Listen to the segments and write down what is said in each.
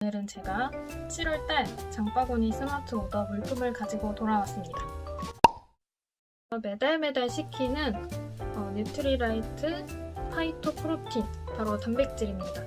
오늘은 제가 7월달 장바구니 스마트 오더 물품을 가지고 돌아왔습니다. 매달 시키는 뉴트리라이트 파이토 프로틴, 바로 단백질입니다.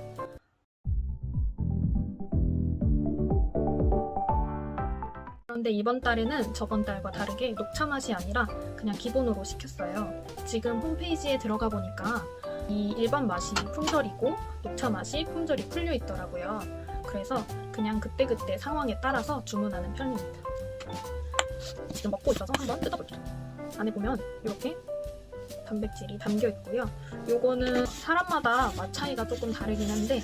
그런데 이번 달에는 저번 달과 다르게 녹차 맛이 아니라 그냥 기본으로 시켰어요. 지금 홈페이지에 들어가 보니까 이 일반 맛이 품절이고 녹차 맛이 품절이 풀려 있더라고요. 그래서 그냥 그때그때 상황에 따라서 주문하는 편입니다. 지금 먹고 있어서 한번 뜯어볼게요. 안에 보면 이렇게 단백질이 담겨 있고요. 요거는 사람마다 맛 차이가 조금 다르긴 한데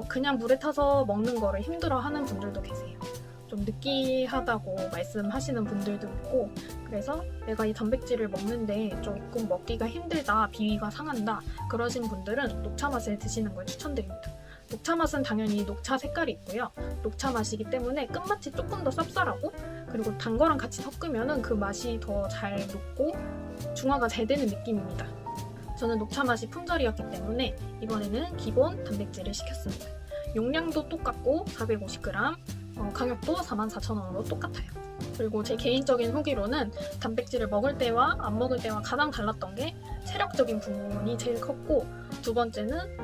그냥 물에 타서 먹는 거를 힘들어하는 분들도 계세요. 좀 느끼하다고 말씀하시는 분들도 있고, 그래서 내가 이 단백질을 먹는데 조금 먹기가 힘들다, 비위가 상한다, 그러신 분들은 녹차 맛을 드시는 걸 추천드립니다. 녹차 맛은 당연히 녹차 색깔이 있고요. 녹차 맛이기 때문에 끝맛이 조금 더 쌉쌀하고, 그리고 단 거랑 같이 섞으면 그 맛이 더 잘 녹고 중화가 잘 되는 느낌입니다. 저는 녹차 맛이 품절이었기 때문에 이번에는 기본 단백질을 시켰습니다. 용량도 똑같고 450g, 가격도 44,000원으로 똑같아요. 그리고 제 개인적인 후기로는 단백질을 먹을 때와 안 먹을 때와 가장 달랐던 게 체력적인 부분이 제일 컸고, 두 번째는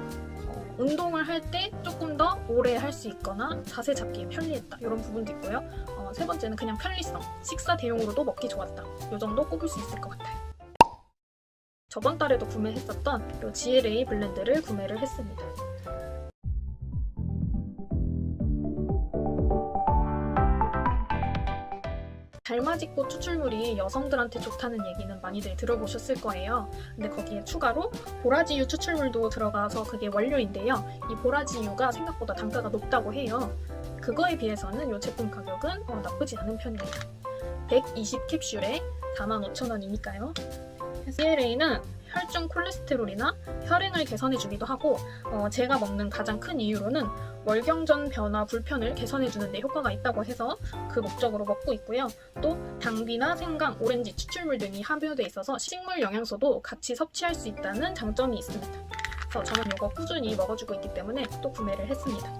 운동을 할 때 조금 더 오래 할 수 있거나 자세 잡기에 편리했다, 이런 부분도 있고요. 세 번째는 그냥 편리성, 식사 대용으로도 먹기 좋았다, 이 정도 꼽을 수 있을 것 같아요. 저번 달에도 구매했었던 이 GLA 블렌드를 구매를 했습니다. 달맞이꽃 추출물이 여성들한테 좋다는 얘기는 많이들 들어보셨을 거예요. 근데 거기에 추가로 보라지유 추출물도 들어가서 그게 원료인데요. 이 보라지유가 생각보다 단가가 높다고 해요. 그거에 비해서는 이 제품 가격은 나쁘지 않은 편입니다. 120캡슐에 45,000원이니까요. GLA는 혈중 콜레스테롤이나 혈행을 개선해주기도 하고, 제가 먹는 가장 큰 이유로는 월경전 변화 불편을 개선해주는 데 효과가 있다고 해서 그 목적으로 먹고 있고요. 또 당귀나 생강, 오렌지 추출물 등이 함유되어 있어서 식물 영양소도 같이 섭취할 수 있다는 장점이 있습니다. 그래서 저는 이거 꾸준히 먹어주고 있기 때문에 또 구매를 했습니다.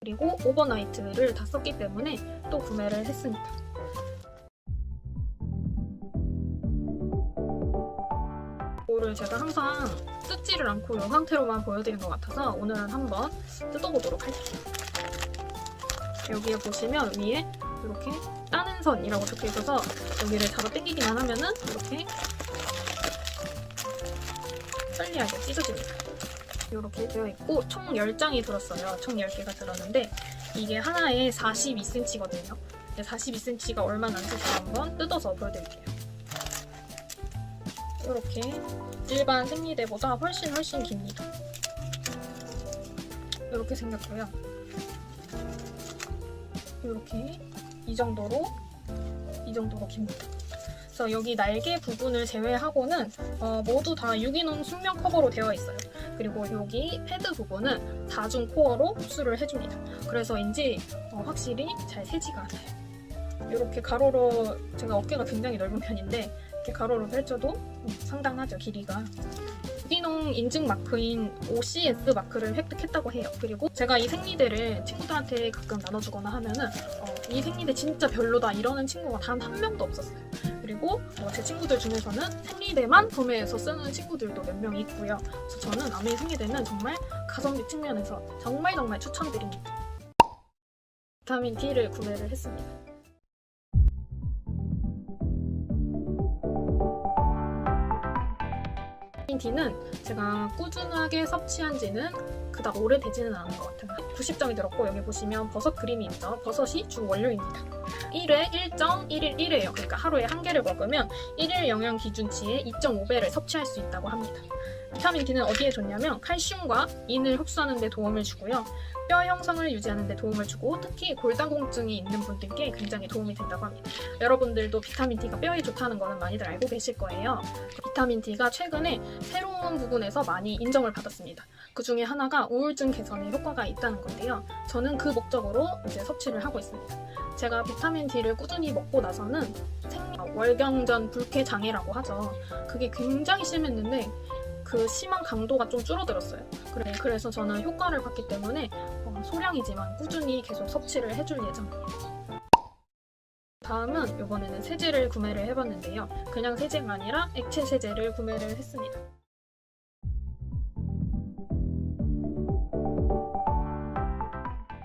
그리고 오버나이트를 다 썼기 때문에 또 구매를 했습니다. 이거를 제가 항상 뜯지를 않고 이 상태로만 보여드린 것 같아서 오늘은 한번 뜯어보도록 할게요. 여기에 보시면 위에 이렇게 따는 선이라고 적혀 있어서 여기를 잡아 당기기만 하면은 이렇게 편리하게 찢어집니다. 이렇게 되어 있고 총 10장이 들었어요. 총 10개가 들었는데 이게 하나에 42cm거든요. 42cm가 얼마나 안 돼서 한번 뜯어서 보여드릴게요. 이렇게 일반 생리대보다 훨씬 깁니다. 이렇게 생겼고요. 이렇게 이 정도로 깁니다. 그래서 여기 날개 부분을 제외하고는 모두 다 유기농 순면 커버로 되어 있어요. 그리고 여기 패드 부분은 4중 코어로 흡수를 해줍니다. 그래서인지 확실히 잘 새지가 않아요. 이렇게 가로로, 제가 어깨가 굉장히 넓은 편인데 이렇게 가로로 펼쳐도 상당하죠, 길이가. 유기농 인증 마크인 OCS 마크를 획득했다고 해요. 그리고 제가 이 생리대를 친구들한테 가끔 나눠주거나 하면은 이 생리대 진짜 별로다 이러는 친구가 단 한 명도 없었어요. 그리고 제 친구들 중에서는 생리대만 구매해서 쓰는 친구들도 몇 명 있고요. 그래서 저는 아메이 생리대는 정말 가성비 측면에서 정말 추천드립니다. 비타민 D를 구매를 했습니다. 비타민 D는 제가 꾸준하게 섭취한 지는 그닥 오래되지는 않은 것 같아요. 90점이 들었고, 여기 보시면 버섯 그림이 있죠. 버섯이 주 원료입니다. 1회 1.1일 1회예요. 그러니까 하루에 한 개를 먹으면 1일 영양 기준치의 2.5배를 섭취할 수 있다고 합니다. 비타민 D는 어디에 좋냐면 칼슘과 인을 흡수하는 데 도움을 주고요. 뼈 형성을 유지하는 데 도움을 주고, 특히 골다공증이 있는 분들께 굉장히 도움이 된다고 합니다. 여러분들도 비타민 D가 뼈에 좋다는 거는 많이들 알고 계실 거예요. 비타민 D가 최근에 새로운 부분에서 많이 인정을 받았습니다. 그 중에 하나가 우울증 개선에 효과가 있다는 건데요. 저는 그 목적으로 이제 섭취를 하고 있습니다. 제가 비타민 D를 꾸준히 먹고 나서는 월경전 불쾌 장애라고 하죠. 그게 굉장히 심했는데 그 심한 강도가 좀 줄어들었어요. 그래서 저는 효과를 봤기 때문에 소량이지만 꾸준히 계속 섭취를 해줄 예정이에요. 다음은 이번에는 세제를 구매를 해봤는데요. 그냥 세제가 아니라 액체 세제를 구매를 했습니다.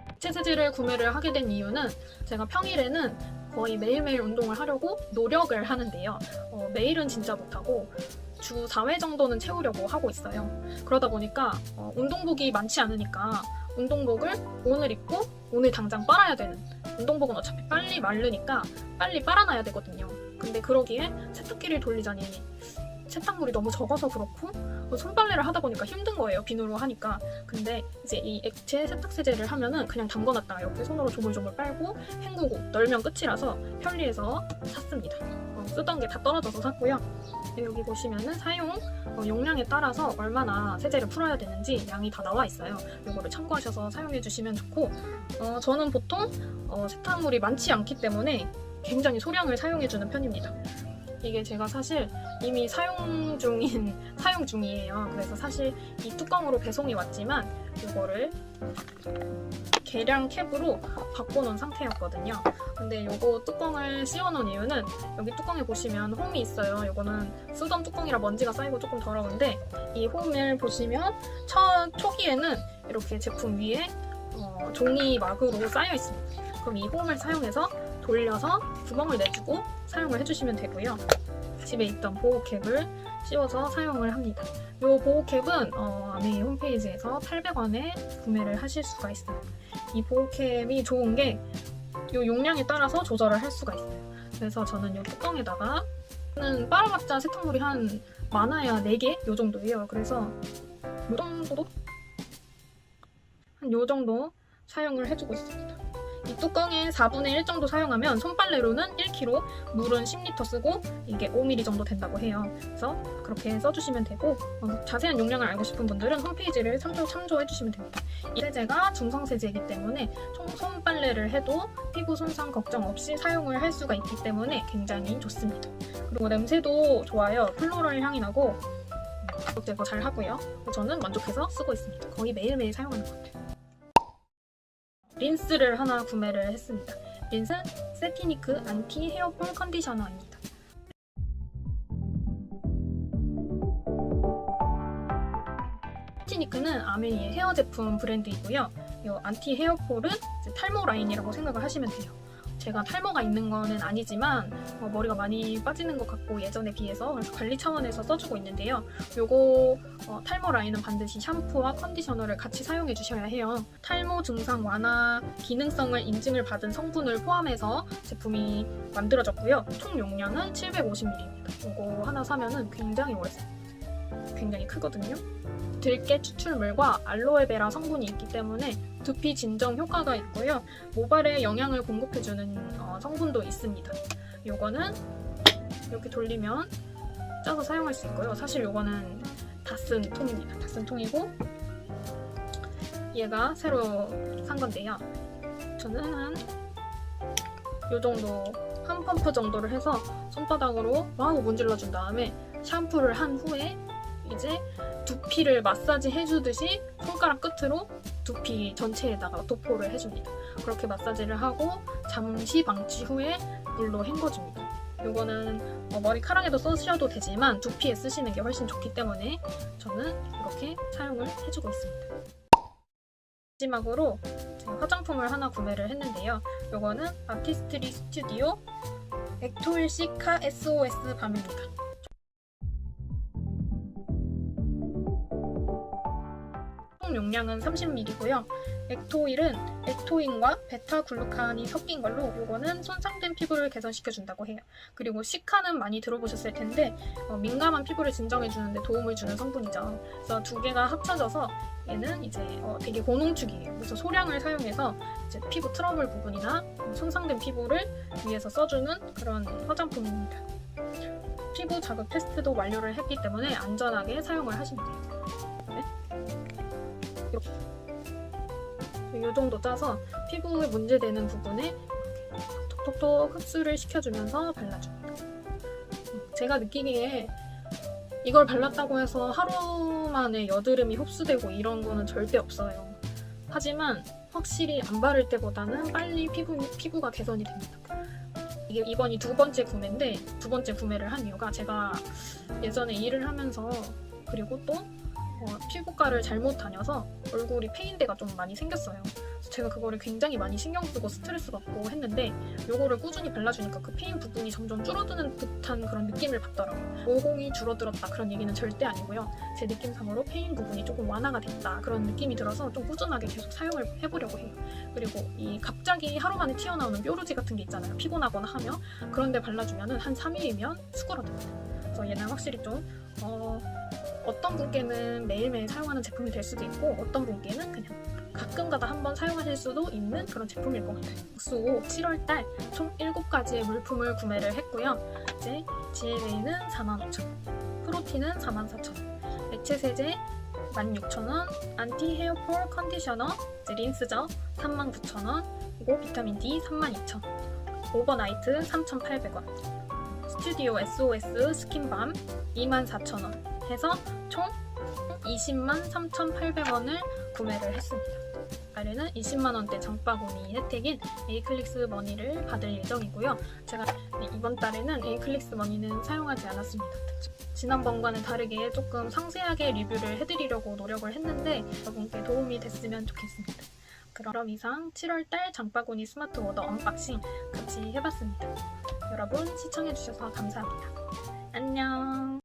액체 세제를 구매를 하게 된 이유는 제가 평일에는 거의 매일매일 운동을 하려고 노력을 하는데요. 매일은 진짜 못하고 주 4회 정도는 채우려고 하고 있어요. 그러다 보니까 운동복이 많지 않으니까 운동복을 오늘 입고 오늘 당장 빨아야 되는, 운동복은 어차피 빨리 마르니까 빨리 빨아놔야 되거든요. 근데 그러기에 세탁기를 돌리자니 세탁물이 너무 적어서 그렇고 손빨래를 하다 보니까 힘든 거예요. 비누로 하니까. 근데 이제 이 액체 세탁세제를 하면은 그냥 담궈놨다가 이렇게 손으로 조물조물 빨고 헹구고 널면 끝이라서 편리해서 샀습니다. 쓰던 게 다 떨어져서 샀고요. 여기 보시면은 사용 용량에 따라서 얼마나 세제를 풀어야 되는지 양이 다 나와 있어요. 이거를 참고하셔서 사용해 주시면 좋고, 저는 보통 세탁물이 많지 않기 때문에 굉장히 소량을 사용해 주는 편입니다. 이게 제가 사실 이미 사용 중이에요. 그래서 사실 이 뚜껑으로 배송이 왔지만 이거를 계량 캡으로 바꿔놓은 상태였거든요. 근데 이거 뚜껑을 씌워놓은 이유는 여기 뚜껑에 보시면 홈이 있어요. 이거는 쓰던 뚜껑이라 먼지가 쌓이고 조금 더러운데 이 홈을 보시면 초기에는 이렇게 제품 위에 종이막으로 쌓여 있습니다. 그럼 이 홈을 사용해서 돌려서 구멍을 내주고 사용을 해주시면 되고요. 집에 있던 보호캡을 씌워서 사용을 합니다. 이 보호캡은 아메이 홈페이지에서 800원에 구매를 하실 수가 있어요. 이 보호캡이 좋은 게 이 용량에 따라서 조절을 할 수가 있어요. 그래서 저는 이 뚜껑에다가 빨아봤자 세탁물이 한 많아야 4개? 요 정도예요. 그래서 요 정도? 한 요 정도 사용을 해주고 있습니다. 이 뚜껑에 4분의 1 정도 사용하면 손빨래로는 1kg, 물은 10리터 쓰고 이게 5ml 정도 된다고 해요. 그래서 그렇게 써주시면 되고, 자세한 용량을 알고 싶은 분들은 홈페이지를 참조해주시면 됩니다. 이 세제가 중성세제이기 때문에 손빨래를 해도 피부 손상 걱정 없이 사용을 할 수가 있기 때문에 굉장히 좋습니다. 그리고 냄새도 좋아요. 플로럴 향이 나고 제거 잘 하고요. 저는 만족해서 쓰고 있습니다. 거의 매일매일 사용하는 것 같아요. 린스를 하나 구매를 했습니다. 린스는 세티니크 안티 헤어폴 컨디셔너입니다. 세티니크는 아메이의 헤어 제품 브랜드이고요. 이 안티 헤어폴은 탈모 라인이라고 생각을 하시면 돼요. 제가 탈모가 있는 거는 아니지만 머리가 많이 빠지는 것 같고 예전에 비해서, 그래서 관리 차원에서 써주고 있는데요. 요거 탈모 라인은 반드시 샴푸와 컨디셔너를 같이 사용해 주셔야 해요. 탈모 증상 완화 기능성을 인증을 받은 성분을 포함해서 제품이 만들어졌고요. 총 용량은 750ml입니다. 요거 하나 사면은 굉장히 오래 써요. 굉장히 크거든요. 들깨 추출물과 알로에베라 성분이 있기 때문에 두피 진정 효과가 있고요. 모발에 영양을 공급해주는 성분도 있습니다. 요거는 이렇게 돌리면 짜서 사용할 수 있고요. 사실 요거는 다 쓴 통입니다. 다 쓴 통이고 얘가 새로 산 건데요. 저는 한 요 정도, 한 펌프 정도를 해서 손바닥으로 마구 문질러준 다음에 샴푸를 한 후에 이제 두피를 마사지 해주듯이 손가락 끝으로 두피 전체에다가 도포를 해줍니다. 그렇게 마사지를 하고 잠시 방치 후에 물로 헹궈줍니다. 이거는 머리카락에도 쓰셔도 되지만 두피에 쓰시는 게 훨씬 좋기 때문에 저는 이렇게 사용을 해주고 있습니다. 마지막으로 제가 화장품을 하나 구매를 했는데요. 이거는 아티스트리 스튜디오 액토일 시카 SOS 밤입니다. 용량은 30ml고요. 액토일은 액토인과 베타글루칸이 섞인 걸로 이거는 손상된 피부를 개선시켜준다고 해요. 그리고 시카는 많이 들어보셨을 텐데 민감한 피부를 진정해주는데 도움을 주는 성분이죠. 그래서 두 개가 합쳐져서 얘는 이제 되게 고농축이에요. 그래서 소량을 사용해서 이제 피부 트러블 부분이나 손상된 피부를 위해서 써주는 그런 화장품입니다. 피부 자극 테스트도 완료를 했기 때문에 안전하게 사용을 하시면 돼요. 이렇게 이 정도 짜서 피부에 문제되는 부분에 이렇게 톡톡톡 흡수를 시켜주면서 발라줍니다. 제가 느끼기에 이걸 발랐다고 해서 하루 만에 여드름이 흡수되고 이런 거는 절대 없어요. 하지만 확실히 안 바를 때보다는 빨리 피부가 개선이 됩니다. 이게 이번이 두 번째 구매인데, 두 번째 구매를 한 이유가 제가 예전에 일을 하면서 그리고 또 피부과를 잘못 다녀서 얼굴이 패인대가 좀 많이 생겼어요. 그래서 제가 그거를 굉장히 많이 신경 쓰고 스트레스 받고 했는데, 요거를 꾸준히 발라주니까 그 패인 부분이 점점 줄어드는 듯한 그런 느낌을 받더라고요. 모공이 줄어들었다 그런 얘기는 절대 아니고요. 제 느낌상으로 패인 부분이 조금 완화가 됐다 그런 느낌이 들어서 좀 꾸준하게 계속 사용을 해보려고 해요. 그리고 이 갑자기 하루 만에 튀어나오는 뾰루지 같은 게 있잖아요. 피곤하거나 하면 그런데 발라주면은 한 3일이면 수그러듭니다. 그래서 얘는 확실히 좀 어떤 분께는 매일매일 사용하는 제품이 될 수도 있고, 어떤 분께는 그냥 가끔가다 한번 사용하실 수도 있는 그런 제품일 것 같아요. 수 7월달 총 7가지의 물품을 구매를 했고요. 이제 GLA는 45,000원, 프로틴은 44,000원, 액체 세제 16,000원, 안티 헤어폴 컨디셔너, 이제 린스저 39,000원, 그리고 비타민 D 32,000원, 오버나이트 3,800원, 스튜디오 SOS 스킨밤 24,000원 해서 총 20만 3,800원을 구매를 했습니다. 올해는 20만원대 장바구니 혜택인 에이클릭스 머니를 받을 예정이고요. 제가 이번 달에는 에이클릭스 머니는 사용하지 않았습니다. 지난번과는 다르게 조금 상세하게 리뷰를 해드리려고 노력을 했는데 여러분께 도움이 됐으면 좋겠습니다. 그럼 이상 7월달 장바구니 스마트 워더 언박싱 같이 해봤습니다. 여러분 시청해주셔서 감사합니다. 안녕.